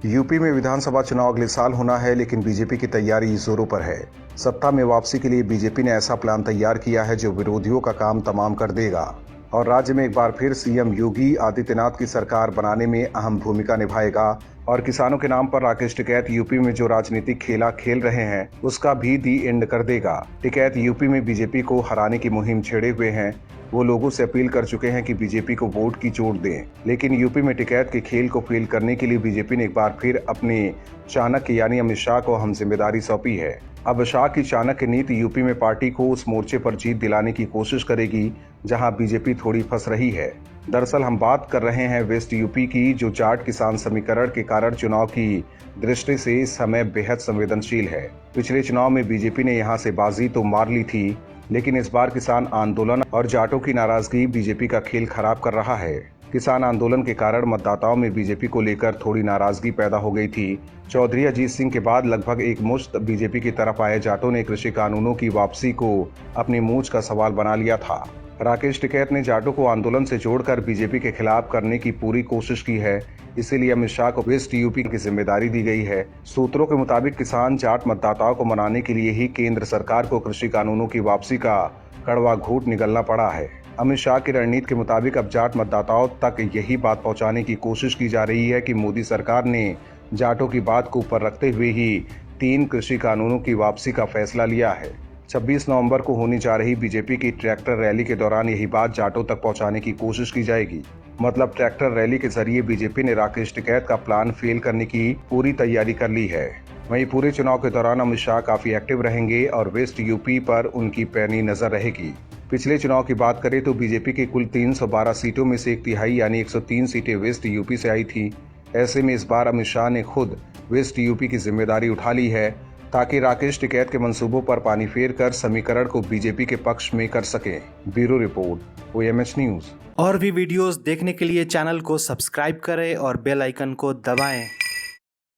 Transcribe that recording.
UP में विधानसभा चुनाव अगले साल होना है, लेकिन बीजेपी की तैयारी जोरों पर है। सत्ता में वापसी के लिए बीजेपी ने ऐसा प्लान तैयार किया है जो विरोधियों का काम तमाम कर देगा और राज्य में एक बार फिर सीएम योगी आदित्यनाथ की सरकार बनाने में अहम भूमिका निभाएगा। और किसानों के नाम पर राकेश टिकैत यूपी में जो राजनीतिक खेला खेल रहे हैं उसका भी दी एंड कर देगा। टिकैत यूपी में बीजेपी को हराने की मुहिम छेड़े हुए हैं। वो लोगों से अपील कर चुके हैं कि बीजेपी को वोट की चोट दें, लेकिन यूपी में टिकैत के खेल को फेल करने के लिए बीजेपी ने एक बार फिर अपने चाणक्य यानी अमित शाह को अहम जिम्मेदारी सौंपी है। अब शाह की चाणक्य नीति यूपी में पार्टी को उस मोर्चे पर जीत दिलाने की कोशिश करेगी जहां बीजेपी थोड़ी फंस रही है। दरअसल हम बात कर रहे हैं वेस्ट यूपी की, जो जाट किसान समीकरण के कारण चुनाव की दृष्टि से इस समय बेहद संवेदनशील है। पिछले चुनाव में बीजेपी ने यहां से बाजी तो मार ली थी, लेकिन इस बार किसान आंदोलन और जाटों की नाराजगी बीजेपी का खेल खराब कर रहा है। किसान आंदोलन के कारण मतदाताओं में बीजेपी को लेकर थोड़ी नाराजगी पैदा हो गई थी। चौधरी अजीत सिंह के बाद लगभग एक मुश्त बीजेपी की तरफ आए जाटों ने कृषि कानूनों की वापसी को अपनी मूंछ का सवाल बना लिया था। राकेश टिकैत ने जाटों को आंदोलन से जोड़कर बीजेपी के खिलाफ करने की पूरी कोशिश की है, इसीलिए अमित शाह को वेस्ट यूपी की जिम्मेदारी दी गई है। सूत्रों के मुताबिक किसान जाट मतदाताओं को मनाने के लिए ही केंद्र सरकार को कृषि कानूनों की वापसी का कड़वा घूंट निगलना पड़ा है। अमित शाह की रणनीति के मुताबिक अब जाट मतदाताओं तक यही बात पहुंचाने की कोशिश की जा रही है कि मोदी सरकार ने जाटों की बात को ऊपर रखते हुए ही 3 कृषि कानूनों की वापसी का फैसला लिया है। 26 नवंबर को होने जा रही बीजेपी की ट्रैक्टर रैली के दौरान यही बात जाटों तक पहुंचाने की कोशिश की जाएगी। मतलब ट्रैक्टर रैली के जरिए बीजेपी ने राकेश टिकैत का प्लान फेल करने की पूरी तैयारी कर ली है। वहीं पूरे चुनाव के दौरान अमित शाह काफी एक्टिव रहेंगे और वेस्ट यूपी पर उनकी पैनी नजर रहेगी। पिछले चुनाव की बात करें तो बीजेपी की कुल 312 सीटों में से एक तिहाई यानी 103 सीटें वेस्ट यूपी से आई थी। ऐसे में इस बार अमित शाह ने खुद वेस्ट यूपी की जिम्मेदारी उठा ली है ताकि राकेश टिकैत के मंसूबों पर पानी फेर कर समीकरण को बीजेपी के पक्ष में कर सके। Bureau report, OMH news. और भी वीडियोस देखने के लिए चैनल को सब्सक्राइब करें और बेल आइकन को दबाएं।